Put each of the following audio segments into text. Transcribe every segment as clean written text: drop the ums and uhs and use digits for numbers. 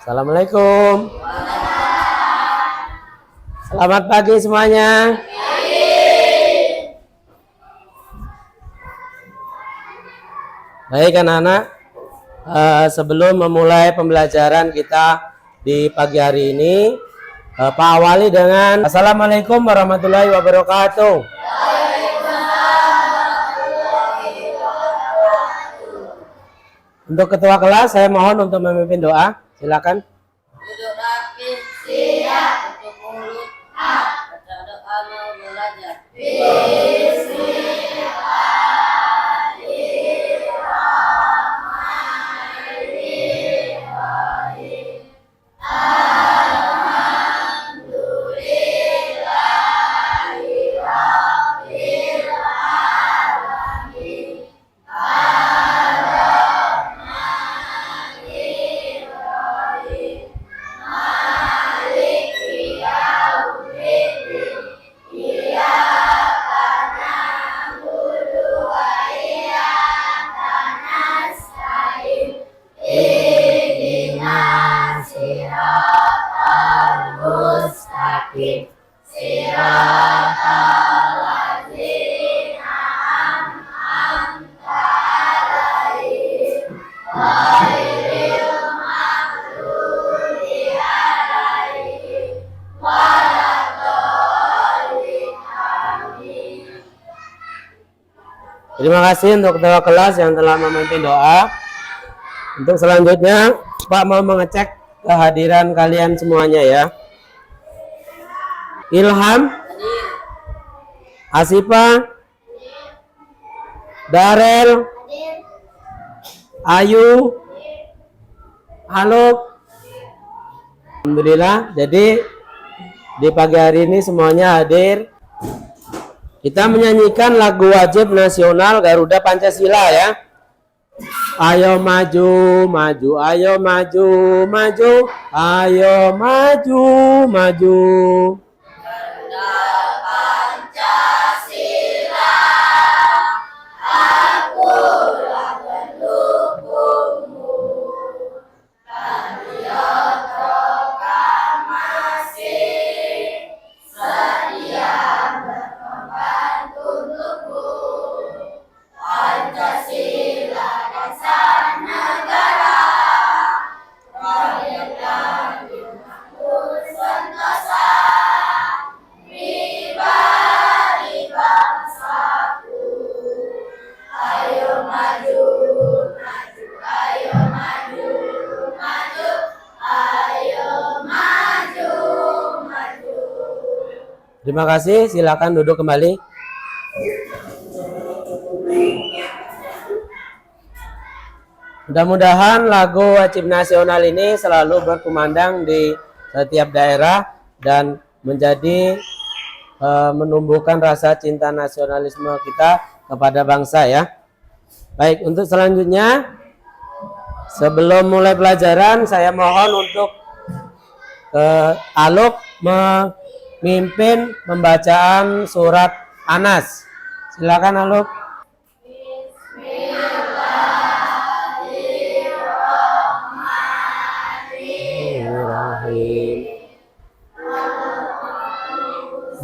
Assalamualaikum. Selamat pagi semuanya. Baik anak-anak, sebelum memulai pembelajaran kita di pagi hari ini, Pak awali dengan Assalamualaikum warahmatullahi wabarakatuh. Untuk ketua kelas, saya mohon untuk memimpin doa. Silakan. Duduk rapi, siap untuk mulut. Baca doa mau belajar. Terima kasih untuk ketua kelas yang telah memimpin doa. Untuk selanjutnya, Pak mau mengecek kehadiran kalian semuanya ya. Ilham, Asifa, Darel, Ayu, Aluk. Alhamdulillah, jadi di pagi hari ini semuanya hadir. Kita menyanyikan lagu wajib nasional Garuda Pancasila ya. Ayo maju, maju, ayo maju, maju, ayo maju, maju. Garuda Pancasila, akulah pendukungmu. Patriot proklamasi, sedia membantu untukmu. Pancasila dasar negara, proyek lagi makmur sentosa, pribadi bangsaku. Ayo maju, maju, ayo maju, maju, ayo maju, maju. Terima kasih, silakan duduk kembali. Mudah-mudahan lagu wajib nasional ini selalu berkumandang di setiap daerah dan menjadi menumbuhkan rasa cinta nasionalisme kita kepada bangsa ya. Baik, untuk selanjutnya sebelum mulai pelajaran saya mohon untuk Aluk memimpin pembacaan surat Anas. Silakan Aluk.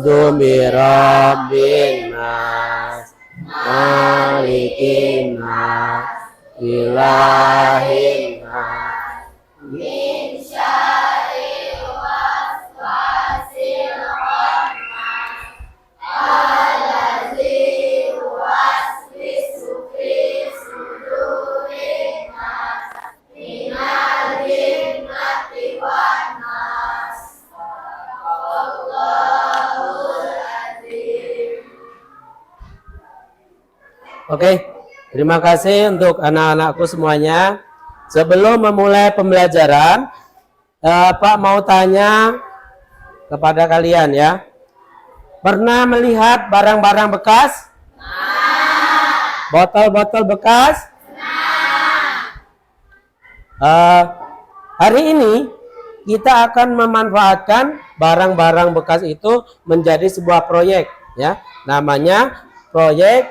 Dumi Rabbin Nas Malikin Nas Ilahin Nas Min syarril waswasil khannas, allazi yuwaswisu fi sudurin nas, minal jinnati wan nas. Allahul azim. Oke, terima kasih untuk anak-anakku semuanya. Sebelum memulai pembelajaran, Pak mau tanya kepada kalian ya. Pernah melihat barang-barang bekas? Botol-botol bekas? Hari ini kita akan memanfaatkan barang-barang bekas itu menjadi sebuah proyek ya. Namanya proyek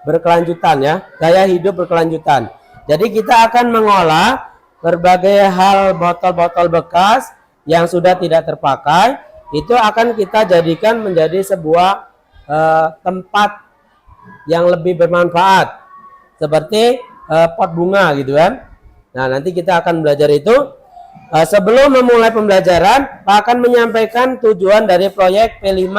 berkelanjutan ya, gaya hidup berkelanjutan. Jadi kita akan mengolah berbagai hal botol-botol bekas yang sudah tidak terpakai itu akan kita jadikan menjadi sebuah tempat yang lebih bermanfaat seperti pot bunga gitu kan. Nah, nanti kita akan belajar itu. Sebelum memulai pembelajaran, Pak akan menyampaikan tujuan dari proyek P5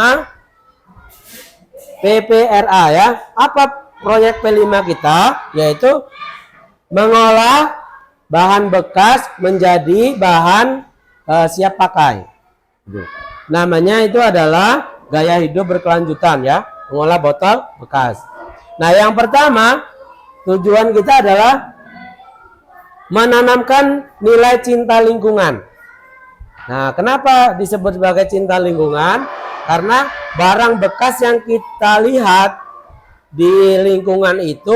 PPRA ya. Apa proyek P5 kita? Yaitu mengolah bahan bekas menjadi bahan siap pakai. Namanya itu adalah gaya hidup berkelanjutan ya, mengolah botol bekas. Nah, yang pertama tujuan kita adalah menanamkan nilai cinta lingkungan. Nah, kenapa disebut sebagai cinta lingkungan? Karena barang bekas yang kita lihat di lingkungan itu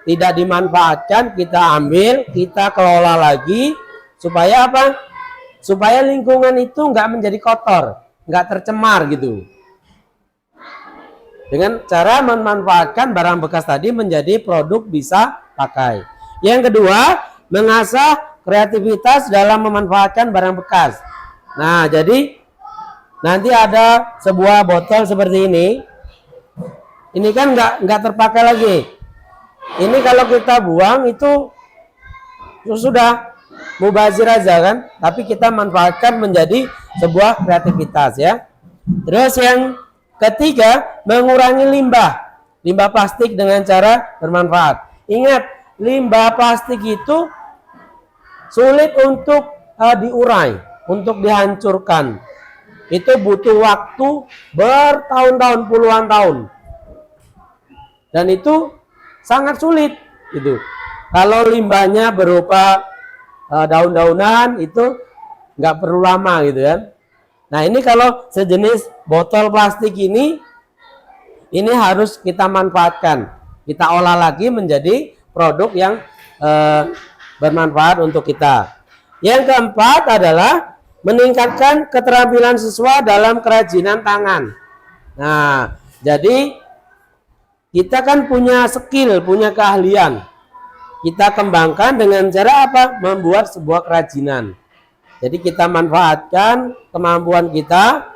tidak dimanfaatkan, kita ambil, kita kelola lagi supaya apa? Supaya lingkungan itu nggak menjadi kotor, nggak tercemar gitu. Dengan cara memanfaatkan barang bekas tadi menjadi produk bisa pakai. Yang kedua, mengasah kreativitas dalam memanfaatkan barang bekas. Nah, jadi nanti ada sebuah botol seperti ini. Ini kan nggak terpakai lagi. Ini kalau kita buang itu sudah mubazir aja kan. Tapi kita manfaatkan menjadi sebuah kreativitas ya. Terus yang ketiga, mengurangi limbah plastik dengan cara bermanfaat. Ingat, limbah plastik itu sulit untuk diurai, untuk dihancurkan. Itu butuh waktu bertahun-tahun, puluhan tahun. Dan itu sangat sulit gitu. Kalau limbahnya berupa daun-daunan itu nggak perlu lama gitu kan. Nah, ini kalau sejenis botol plastik ini harus kita manfaatkan. Kita olah lagi menjadi produk yang bermanfaat untuk kita. Yang keempat adalah meningkatkan keterampilan siswa dalam kerajinan tangan. Nah, jadi kita kan punya skill, punya keahlian. Kita kembangkan dengan cara apa? Membuat sebuah kerajinan. Jadi kita manfaatkan kemampuan kita,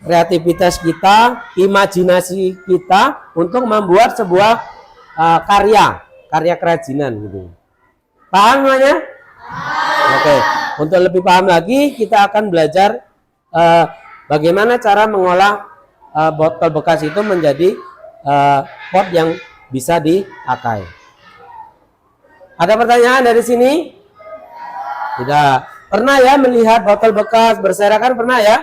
kreativitas kita, imajinasi kita untuk membuat sebuah karya kerajinan gitu. Paham semuanya? Oke. Untuk lebih paham lagi, kita akan belajar bagaimana cara mengolah botol bekas itu menjadi pot yang bisa dipakai. Ada pertanyaan dari sini? Tidak. Pernah ya melihat botol bekas berserakan, pernah ya?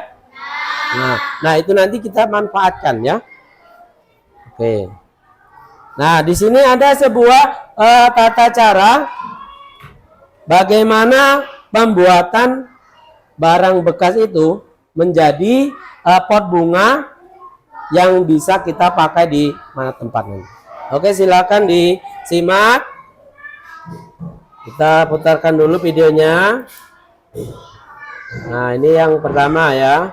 Nah, itu nanti kita manfaatkan ya. Oke. Nah, di sini ada sebuah tata cara bagaimana pembuatan barang bekas itu menjadi pot bunga yang bisa kita pakai di mana tempatnya. Oke, silakan disimak. Kita putarkan dulu videonya. Nah, ini yang pertama ya.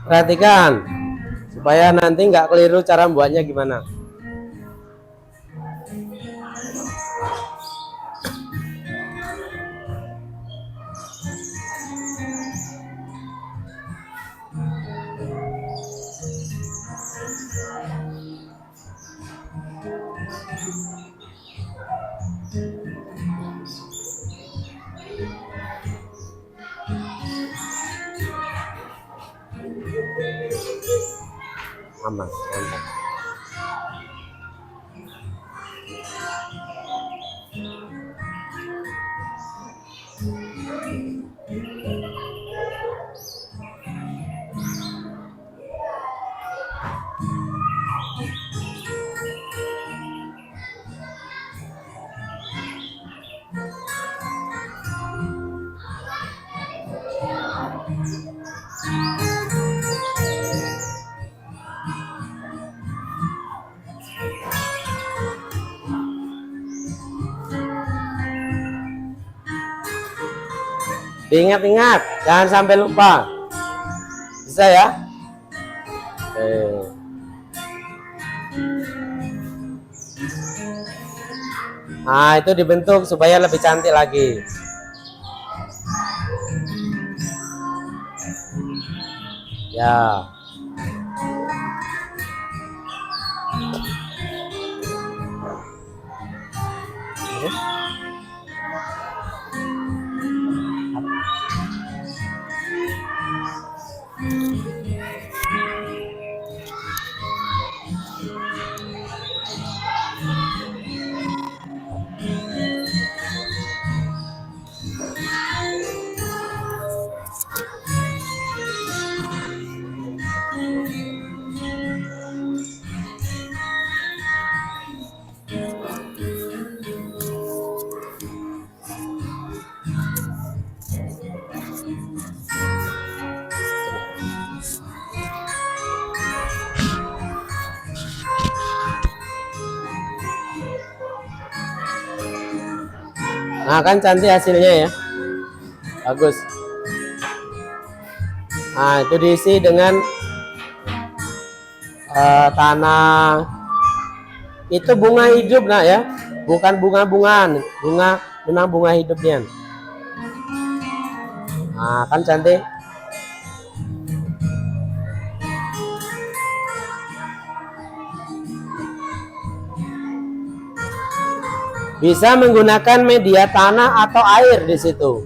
Perhatikan supaya nanti nggak keliru cara membuatnya gimana. Aman, aman. Diingat-ingat, jangan sampai lupa. Bisa ya? Nah, itu dibentuk supaya lebih cantik lagi. Ya. Nah, kan cantik hasilnya ya. Bagus. Nah, itu diisi dengan tanah. Itu bunga hidup nak ya, bukan bunga-bungaan. Memang bunga hidupnya. Nah, kan cantik. Bisa menggunakan media tanah atau air di situ.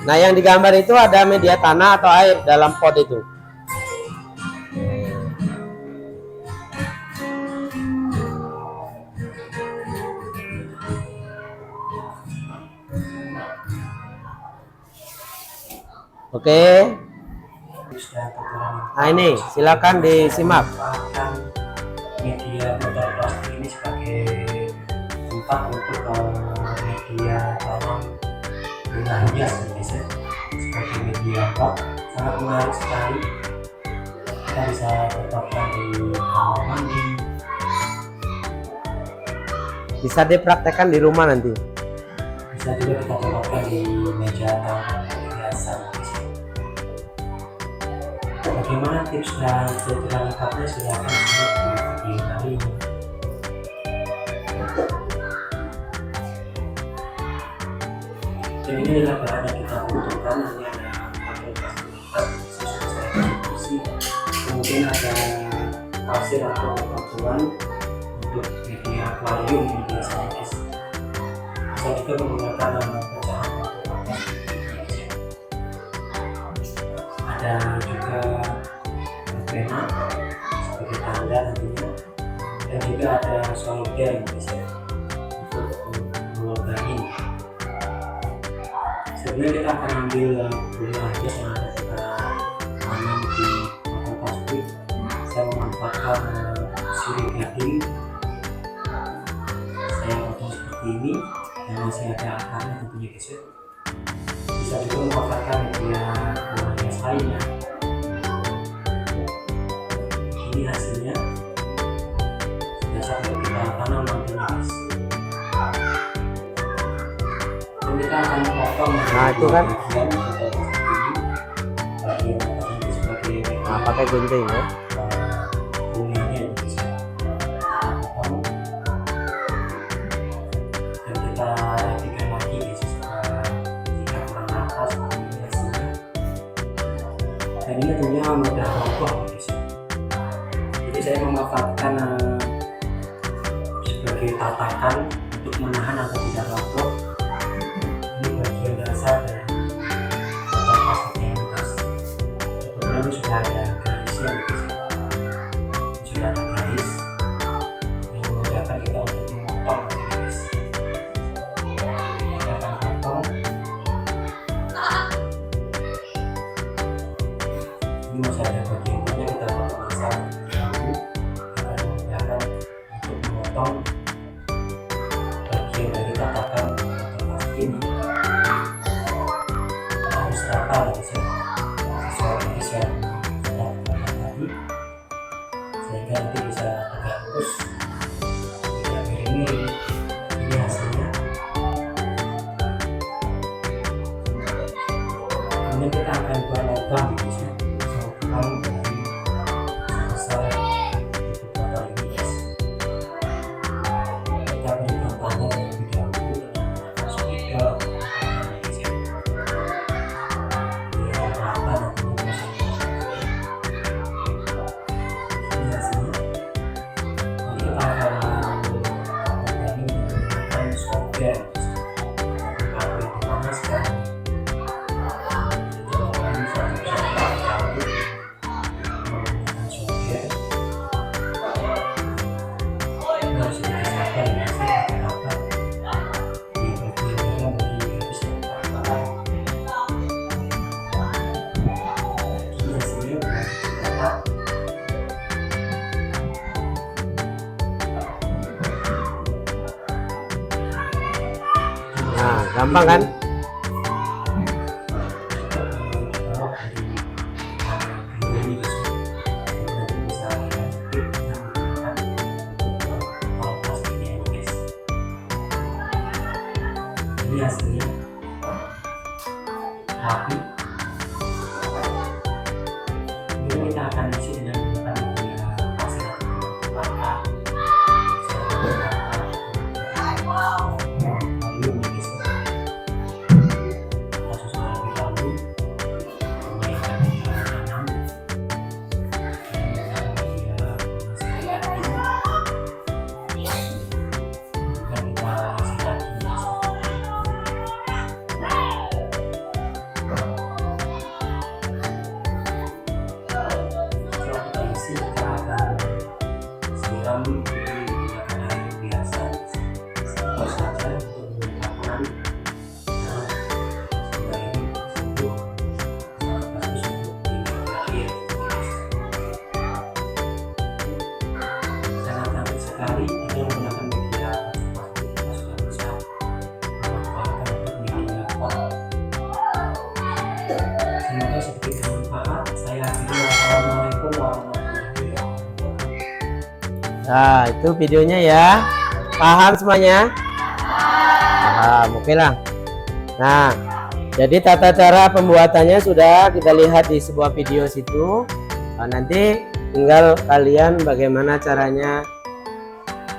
Nah, yang digambar itu ada media tanah atau air dalam pot itu. Oke. Nah, ini silakan disimak. Media botol plastik ini sebagai tempat untuk media tanam bunga hias, sebagai media pot sangat menarik sekali. Kita bisa tetapkan di kamar mandi, Bisa dipraktekkan di rumah nanti. bisa juga kita tetapkan di meja tanam hiasan. Bagaimana tips dan tutorial lengkapnya silahkan simak di video kali ini. Dan ini adalah bahan yang kita butuhkan, hanya ada kapasitas sesuai, kemudian ada pasir atau batuan untuk media aquarium, media sains. Bisa juga menggunakan pecahan batu bata. Ada juga pena sebagai tanda nantinya, dan juga ada solder yang bisa untuk melubangi. Sebenarnya kita akan ambil bunga hias yang ada kita tanam di botol plastik. Saya memanfaatkan sirih gading, saya potong seperti ini yang masih ada akarnya tentunya guys ya. Bisa juga memanfaatkan media bunga hias lainnya. Ini hasilnya sudah sampai kita tanam nantinya guys. Dan kita akan potong Nah, itu kan. bagian ini sebagai Nah, pakai gunting ya. bunganya bisa kita potong dan kita rapikan lagi guys, jika kurang rata seperti ini hasilnya. Dan ini tentunya mudah roboh guys. Jadi saya memanfaatkan sebagai tatakan untuk menahan agar tidak roboh. Ini bagian dasar dari botol plastik yang bekas. Kebetulan ini sudah ada garisnya guys. Sudah ada garis yang memudahkan kita untuk memotong guys. Kita akan potong. Ini masih ada bagian-bagian, kita potong asal dahulu agar memudahkan untuk memotong bagian dari tatakan botol plastik ini. Harus rata guys ya, sesuai garis yang sudah kita tadi. Nah, gampang kan? Ini hasilnya rapi. Ini kita akan isi dengan menggunakan pasir warna lalu mengisi kasus lebih lalu mengenai tanam sekali itu menggunakan media sudah bisa memanfaatkan untuk media pot. Semoga sedikit bermanfaat. Saya akhiri. Wassalamualaikum warahmatullahi wabarakatuh. Nah, itu videonya ya. Paham semuanya? Paham, oke lah. Nah, jadi tata cara pembuatannya sudah kita lihat di sebuah video situ. Nah, nanti tinggal kalian bagaimana caranya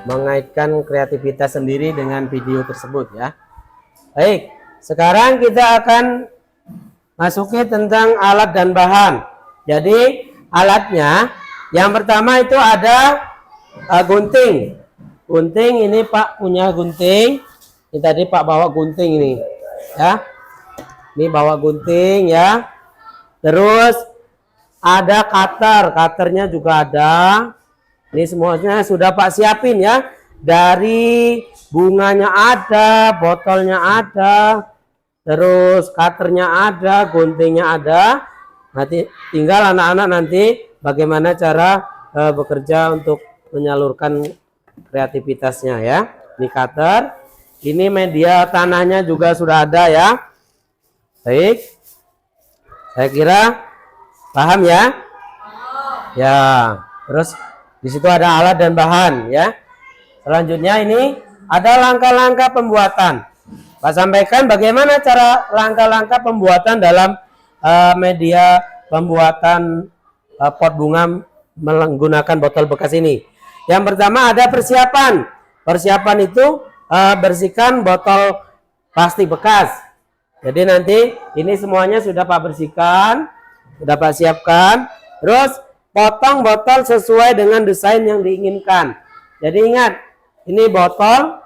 mengaitkan kreativitas sendiri dengan video tersebut ya. Baik, sekarang kita akan masuki tentang alat dan bahan. Jadi alatnya yang pertama itu ada gunting. Gunting ini Pak punya gunting. Ini tadi Pak bawa gunting ini ya. Ini bawa gunting ya. Terus ada cutter, cutternya juga ada. Ini semuanya sudah Pak siapin ya. Dari bunganya ada, botolnya ada, terus cutternya ada, guntingnya ada. Nanti tinggal anak-anak nanti bagaimana cara bekerja untuk menyalurkan kreativitasnya ya. Ini cutter, ini media tanahnya juga sudah ada ya. Baik, saya kira paham ya. Ya, terus di situ ada alat dan bahan ya. Selanjutnya ini ada langkah-langkah pembuatan. Pak sampaikan bagaimana cara langkah-langkah pembuatan dalam media pembuatan pot bunga menggunakan botol bekas ini. Yang pertama ada persiapan. Persiapan itu bersihkan botol plastik bekas. Jadi nanti ini semuanya sudah Pak bersihkan, sudah Pak siapkan. Terus potong botol sesuai dengan desain yang diinginkan. Jadi ingat, ini botol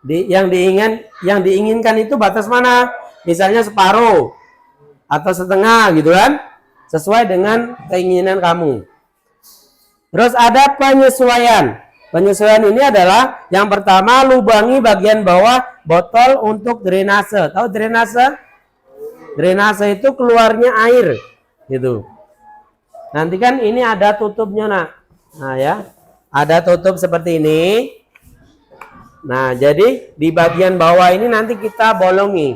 yang diinginkan itu batas mana? Misalnya separuh atau setengah gitu kan? Sesuai dengan keinginan kamu. Terus ada penyesuaian. Penyesuaian ini adalah yang pertama lubangi bagian bawah botol untuk drainase. Tahu drainase? Drainase itu keluarnya air gitu. Nanti kan ini ada tutupnya nak. Nah ya, ada tutup seperti ini. Nah jadi di bagian bawah ini nanti kita bolongi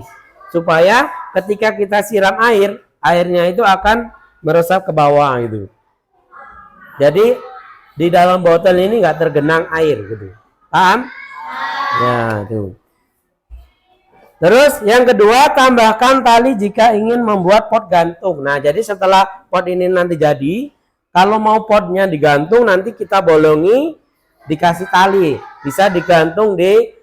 supaya ketika kita siram air, airnya itu akan meresap ke bawah gitu. Jadi di dalam botol ini nggak tergenang air gitu. Paham? Ya tuh. Terus yang kedua, tambahkan tali jika ingin membuat pot gantung. Nah, jadi setelah pot ini nanti jadi, kalau mau potnya digantung nanti kita bolongi, dikasih tali. Bisa digantung di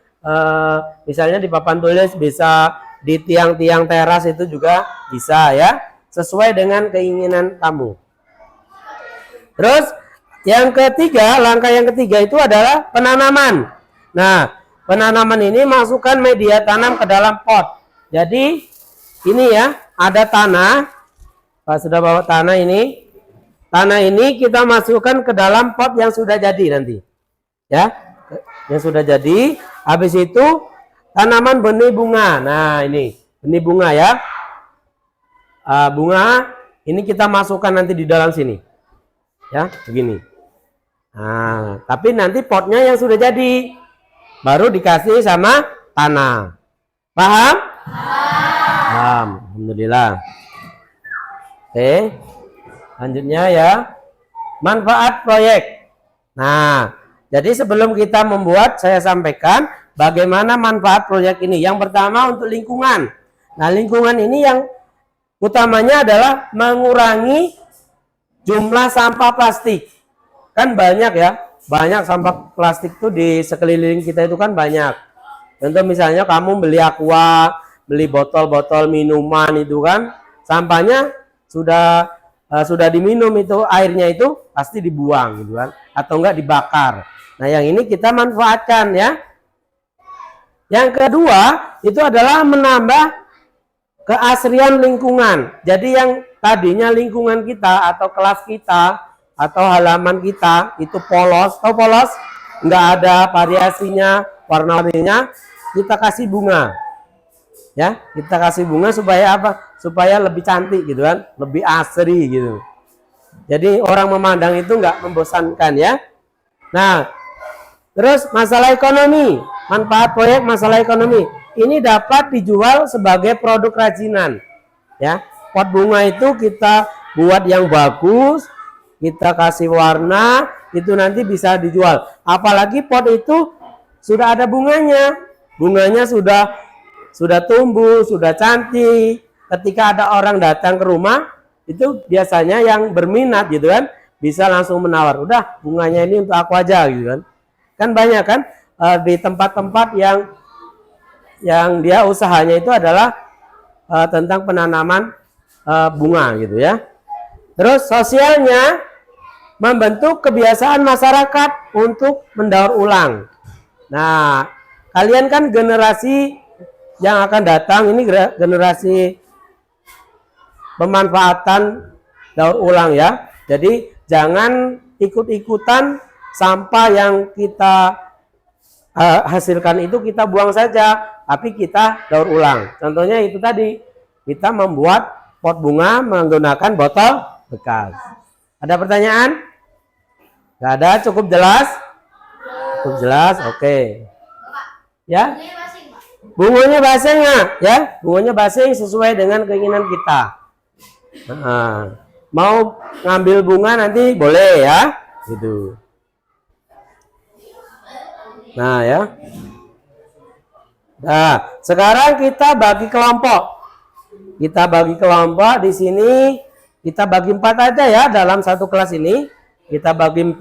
misalnya di papan tulis, bisa di tiang-tiang teras itu juga bisa ya, sesuai dengan keinginan kamu. Terus yang ketiga, langkah yang ketiga itu adalah penanaman. Nah, penanaman ini masukkan media tanam ke dalam pot. Jadi ini ya, ada tanah. Pak sudah bawa tanah ini. Tanah ini kita masukkan ke dalam pot yang sudah jadi nanti. Ya, yang sudah jadi. Habis itu tanaman benih bunga. Nah, ini benih bunga ya. Bunga ini kita masukkan nanti di dalam sini. Ya, begini. Nah, tapi nanti potnya yang sudah jadi baru dikasih sama tanah. Paham? Paham. Alhamdulillah. Oke. Lanjutnya ya. Manfaat proyek. Nah, jadi sebelum kita membuat, saya sampaikan bagaimana manfaat proyek ini. Yang pertama untuk lingkungan. Nah, lingkungan ini yang utamanya adalah mengurangi jumlah sampah plastik. Kan banyak ya, banyak sampah plastik tuh di sekeliling kita itu kan banyak. Contoh misalnya kamu beli aqua, beli botol-botol minuman itu kan, sampahnya sudah diminum itu, airnya itu pasti dibuang gitu kan, atau enggak dibakar. Nah, yang ini kita manfaatkan ya. Yang kedua itu adalah menambah keasrian lingkungan. Jadi yang tadinya lingkungan kita atau kelas kita atau halaman kita itu polos, tahu polos, nggak ada variasinya, warna-warninya, kita kasih bunga. Ya, kita kasih bunga supaya apa? Supaya lebih cantik gitu kan, lebih asri gitu. Jadi orang memandang itu nggak membosankan ya. Nah, terus masalah ekonomi, manfaat proyek masalah ekonomi. Ini dapat dijual sebagai produk kerajinan. Ya, pot bunga itu kita buat yang bagus, kita kasih warna, itu nanti bisa dijual. Apalagi pot itu sudah ada bunganya. Bunganya sudah tumbuh, sudah cantik. Ketika ada orang datang ke rumah, itu biasanya yang berminat gitu kan, bisa langsung menawar, udah bunganya ini untuk aku aja gitu kan. Kan banyak kan di tempat-tempat yang dia usahanya itu adalah tentang penanaman bunga gitu ya. Terus sosialnya membentuk kebiasaan masyarakat untuk mendaur ulang. Nah, kalian kan generasi yang akan datang ini generasi pemanfaatan daur ulang ya. Jadi jangan ikut-ikutan sampah yang kita hasilkan itu kita buang saja, tapi kita daur ulang. Contohnya itu tadi, kita membuat pot bunga menggunakan botol bekas. Ada pertanyaan? Nggak ada, cukup jelas? Cukup jelas, oke. Ya? Bunganya basing nggak? Ya, bunganya basing sesuai dengan keinginan kita. Nah, mau ngambil bunga nanti boleh ya, gitu. Nah ya. Nah, sekarang kita bagi kelompok. Kita bagi kelompok di sini. Kita bagi 4 aja ya dalam satu kelas ini. Kita bagi 4.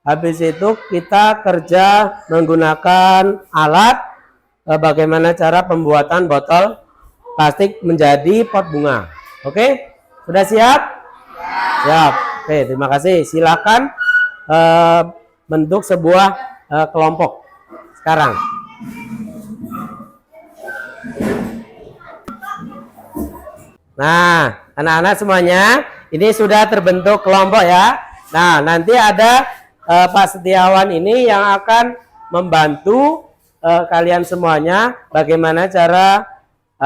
Habis itu kita kerja menggunakan alat. Bagaimana cara pembuatan botol plastik menjadi pot bunga. Oke? Sudah siap? Siap. Oke, terima kasih. Silakan bentuk sebuah kelompok sekarang. Nah, anak-anak semuanya, ini sudah terbentuk kelompok ya. Nah, nanti ada Pak Setiawan ini yang akan membantu kalian semuanya bagaimana cara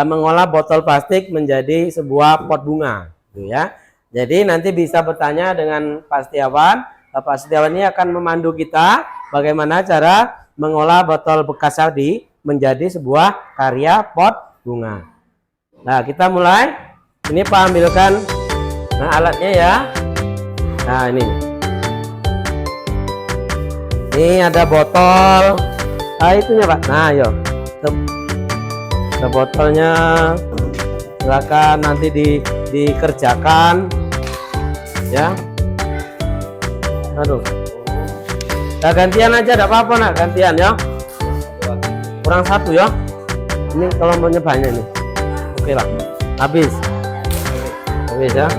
mengolah botol plastik menjadi sebuah pot bunga, gitu ya. Jadi nanti bisa bertanya dengan Pak Setiawan. Pak Setiawan ini akan memandu kita bagaimana cara mengolah botol bekas tadi menjadi sebuah karya pot bunga. Nah, kita mulai. Ini Pak ambilkan alatnya ya. Nah, ini ada botol. Itunya Pak. Nah, yuk. Ada botolnya. Silakan nanti dikerjakan. Ya. Aduh. Nah, gantian aja, tidak apa-apa nak, gantian ya. Kurang 1 ya. Ini kelompoknya banyak nih. Oke lah. Habis. Habis ya.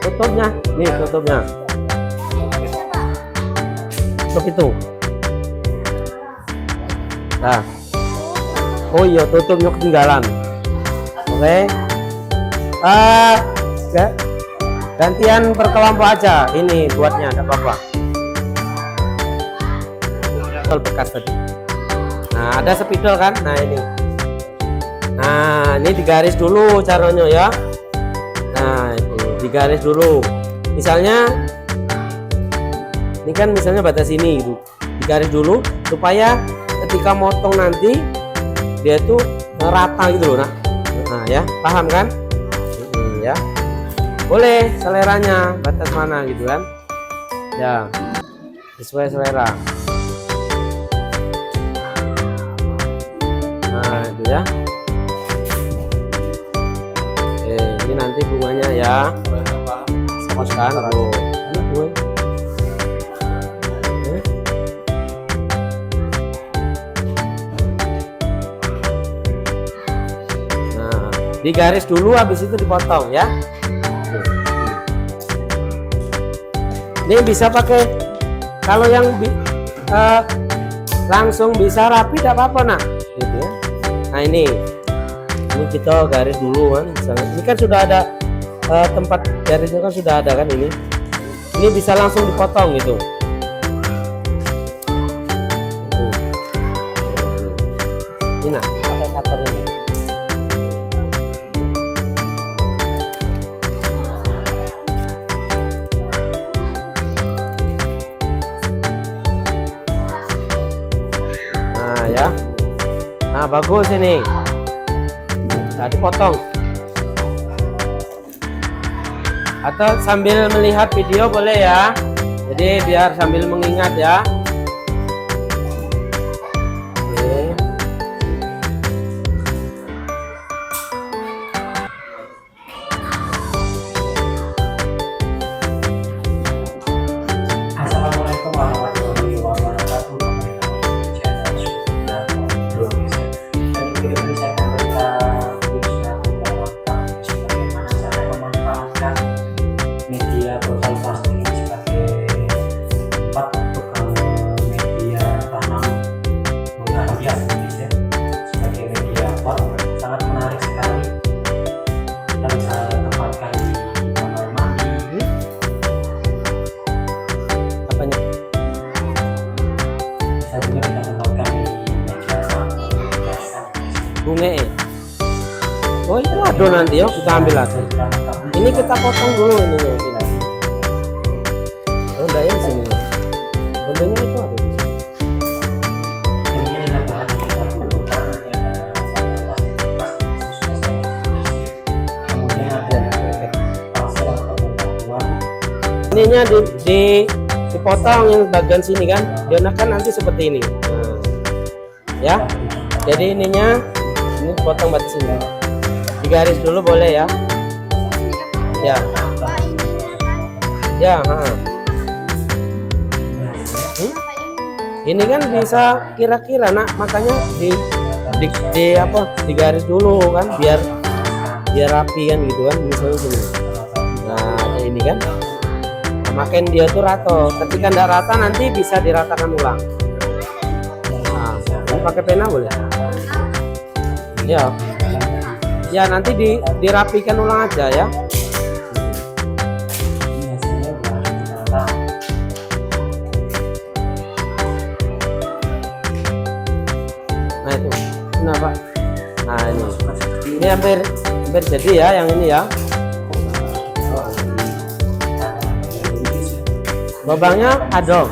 Tutupnya. Nih tutupnya. Tutup itu. Nah. Oh iya, tutupnya ketinggalan. Oke. Gantian per kelompok aja. Ini buatnya, tidak apa-apa. Botol bekas tadi. Nah, ada spidol kan? Nah, ini. Nah, ini digaris dulu caranya ya. Nah, ini digaris dulu. Misalnya, ini kan misalnya batas ini gitu. Digaris dulu supaya ketika motong nanti dia tuh rata gitu loh nak. Nah ya, paham kan? Ya, boleh seleranya batas mana gitu kan? Ya, sesuai selera. Nah itu ya. Oke, ini nanti bunganya ya. Semaskan tuh. Ini gue. Nah, digaris dulu, habis itu dipotong ya. Ini bisa pakai, kalau yang langsung bisa rapi tidak apa-apa nak, gitu ya. Nah ini kita garis dulu kan. Ini kan sudah ada tempat garisnya kan sudah ada kan ini. Ini bisa langsung dipotong gitu. Ini nah, pakai cutter ini. Nah ya. Nah bagus ini. Nah dipotong. Atau sambil melihat video boleh ya. Jadi biar sambil mengingat ya. Oke. Assalamualaikum warahmatullahi wabarakatuh. Dan di video ini saya akan bagaimana cara memanfaatkan media botol plastik ini sebagai tempat untuk media tanam bunga hias ya. Sebagai media pot sangat menarik sekali. Kita bisa tempatkan di kamar mandi. Apanya? Bisa juga kita tempatkan di meja biasa. Bunga. Oh itu ada nanti ya, kita ambil lagi. Ini kita potong dulu ini. Oh enggak ya di sini. Bondanya itu ada di sini. Ini adalah bahan yang kita butuhkan. Kemudian ada pasir atau batuan. Ininya dipotong yang bagian sini kan. Dia kan nanti seperti ini. Nah, ya. Jadi ininya ini potong batas ini. Digaris dulu boleh ya. Ya. Ya, Ini kan bisa kira-kira nak, makanya di apa digaris dulu kan biar rapi kan gitu kan, misalnya gini. Nah ini kan makin dia tuh rata, ketika ndak rata nanti bisa diratakan ulang. Nah, ini pakai pena boleh ya. Ya nanti dirapikan ulang aja ya. Nah itu kenapa? Nah ini hampir jadi ya yang ini ya. Lubangnya ada.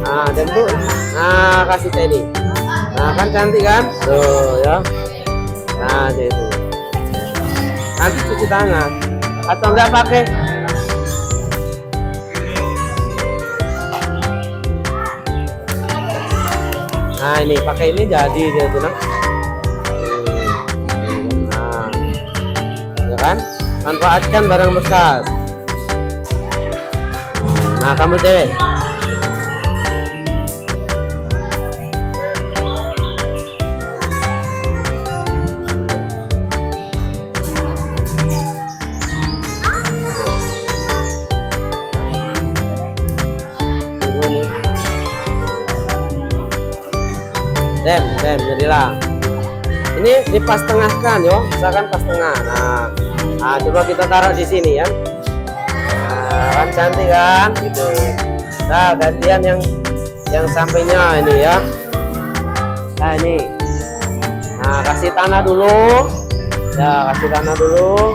Nah, dan Bu, nah kasih saya ini. Nah, kan cantik kan? Tuh ya. Nah, itu. Nanti cuci tangan atau enggak pakai. Nah, ini pakai ini jadi dia tuh, nah. Nah. Ya kan? Manfaatkan barang bekas. Nah, kamu deh. Rem, jadilah. Ini dipas tengahkan, yo. Misalkan pas tengah. Nah, coba kita taruh di sini ya. Nah, kan cantik kan, gitu. Nah, gantian yang sampingnya ini ya. Nah, ini. Nah, kasih tanah dulu. Ya, kasih tanah dulu.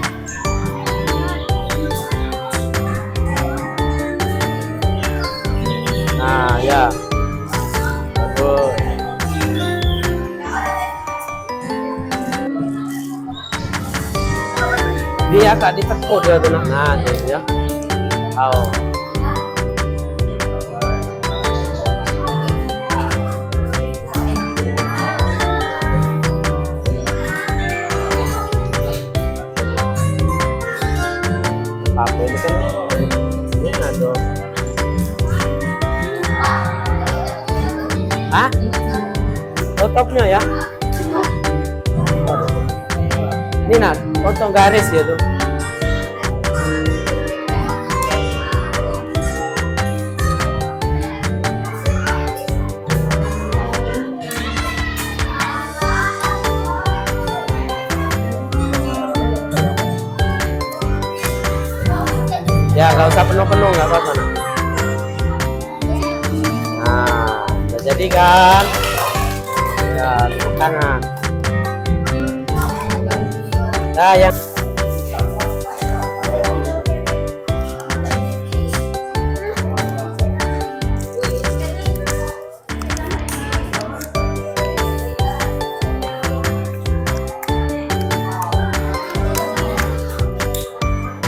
Nah, ya. Bagus. Dia kak ditekuk dia tuh nah tuh ya. Oh. Apa ini kan? Ini ada. Hah? Topnya ya? Ini nak, potong garis ya tuh. Ya nggak usah penuh-penuh, nggak apa-apa. Nah, udah jadi kan? Ya, tepuk tangan. Nah, yang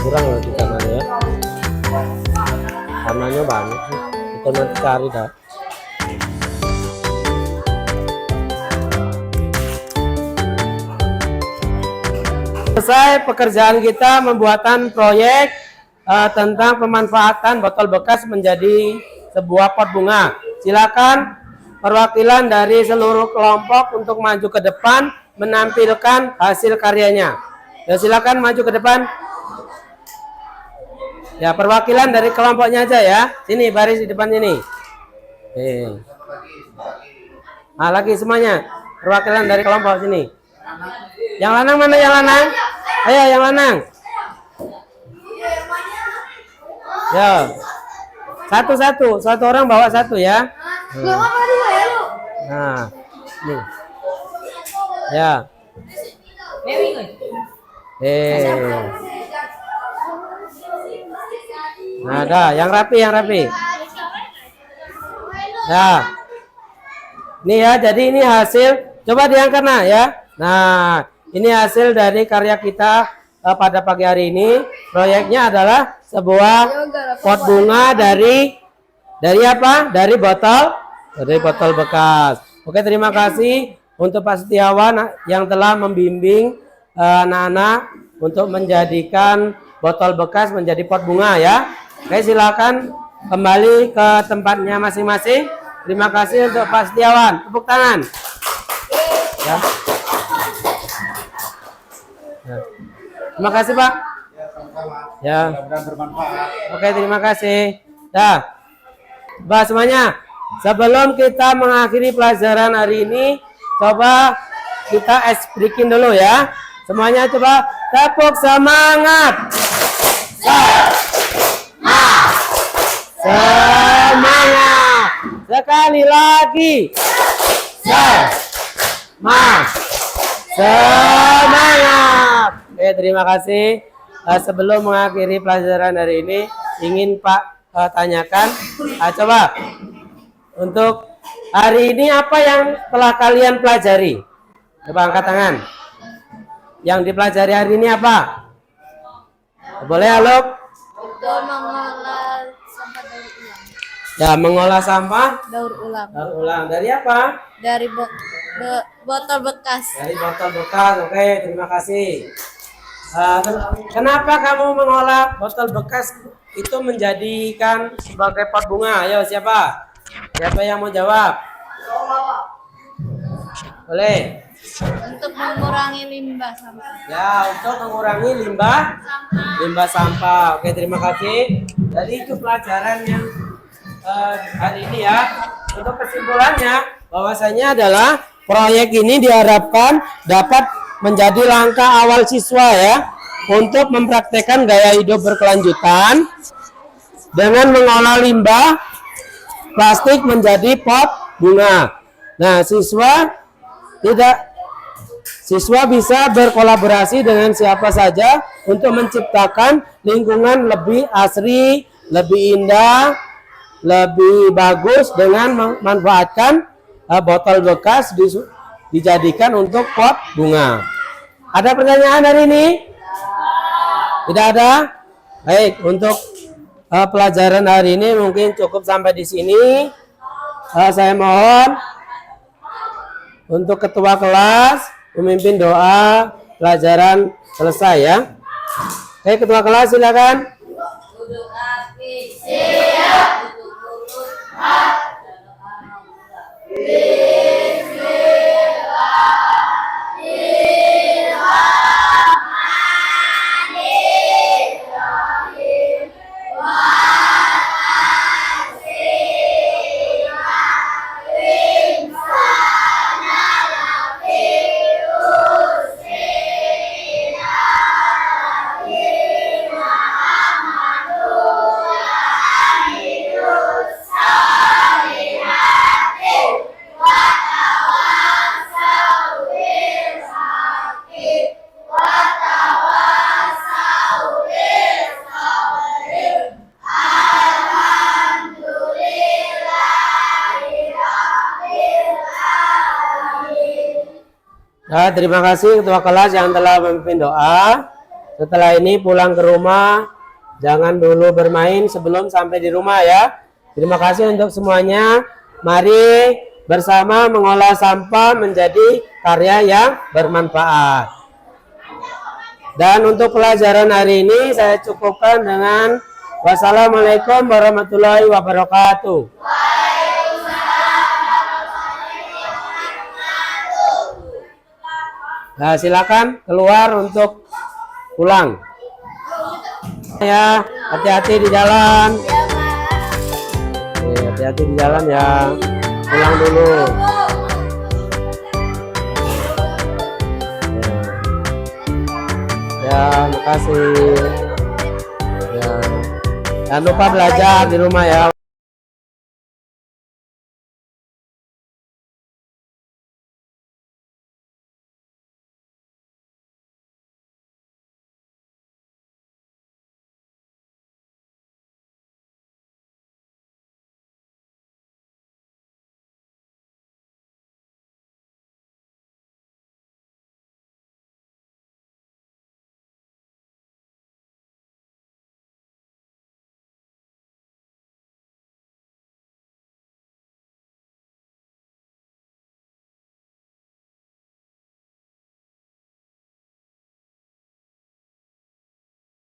kurang lagi kamarnya ya. Kamarnya banyak sih. Kita nanti cari dah. Selesai pekerjaan kita membuatan proyek tentang pemanfaatan botol bekas menjadi sebuah pot bunga. Silakan perwakilan dari seluruh kelompok untuk maju ke depan menampilkan hasil karyanya. Ya, silakan maju ke depan. Ya, perwakilan dari kelompoknya aja ya. Sini baris di depan ini. Nah, lagi semuanya. Perwakilan dari kelompok sini. Yang lanang mana yang lanang? Ayo yang lanang. Ya. Satu-satu. Satu orang bawa satu ya. Nah. Nih. Ya. Nah, dah, yang rapi, yang rapi. Nah. Nih ya, jadi ini hasil. Coba diangkat nah ya. Nah, ini hasil dari karya kita pada pagi hari ini. Proyeknya adalah sebuah pot bunga dari apa? Dari botol bekas. Oke, terima kasih untuk Pak Setiawan yang telah membimbing anak-anak untuk menjadikan botol bekas menjadi pot bunga ya. Oke, silakan kembali ke tempatnya masing-masing. Terima kasih untuk Pak Setiawan. Tepuk tangan. Ya. Ya. Terima kasih Pak. Ya. Oke, terima kasih. Dah. Bah semuanya. Sebelum kita mengakhiri pelajaran hari ini, coba kita breaking dulu ya. Semuanya coba tepuk semangat. Semangat. Sekali lagi. Semangat. Oke, terima kasih. Sebelum mengakhiri pelajaran hari ini, ingin Pak tanyakan. Coba untuk hari ini apa yang telah kalian pelajari? Coba angkat tangan. Yang dipelajari hari ini apa? Boleh Alok? Untuk mengolah sampah daur ulang. Ya, mengolah sampah Daur ulang. daur ulang. Dari apa? Dari botol bekas. Dari botol bekas. Oke, terima kasih. Kenapa kamu mengolah botol bekas itu menjadikan sebagai pot bunga? Ayo, siapa? Siapa yang mau jawab? Boleh. Untuk mengurangi limbah sampah. Ya, untuk mengurangi limbah sampah. Oke, terima kasih. Jadi itu pelajaran yang hari ini ya. Untuk kesimpulannya, bahwasanya adalah proyek ini diharapkan dapat menjadi langkah awal siswa ya untuk mempraktekkan gaya hidup berkelanjutan dengan mengolah limbah plastik menjadi pot bunga. Nah, siswa bisa berkolaborasi dengan siapa saja untuk menciptakan lingkungan lebih asri, lebih indah, lebih bagus dengan memanfaatkan botol bekas dijadikan untuk pot bunga. Ada pertanyaan hari ini? Tidak ada? Baik, untuk pelajaran hari ini mungkin cukup sampai di sini. Saya mohon untuk ketua kelas memimpin doa pelajaran selesai ya. Oke, ketua kelas silakan. Untuk kaki siap, untuk mulut baca doa memulai. Nah, terima kasih ketua kelas yang telah memimpin doa. Setelah ini pulang ke rumah, jangan dulu bermain sebelum sampai di rumah ya. Terima kasih untuk semuanya. Mari bersama mengolah sampah menjadi karya yang bermanfaat. Dan untuk pelajaran hari ini saya cukupkan dengan wassalamualaikum warahmatullahi wabarakatuh. Nah, silakan keluar untuk pulang. Ya, hati-hati di jalan. Hati-hati di jalan ya. Pulang dulu. Ya, makasih. Ya. Jangan lupa belajar di rumah ya.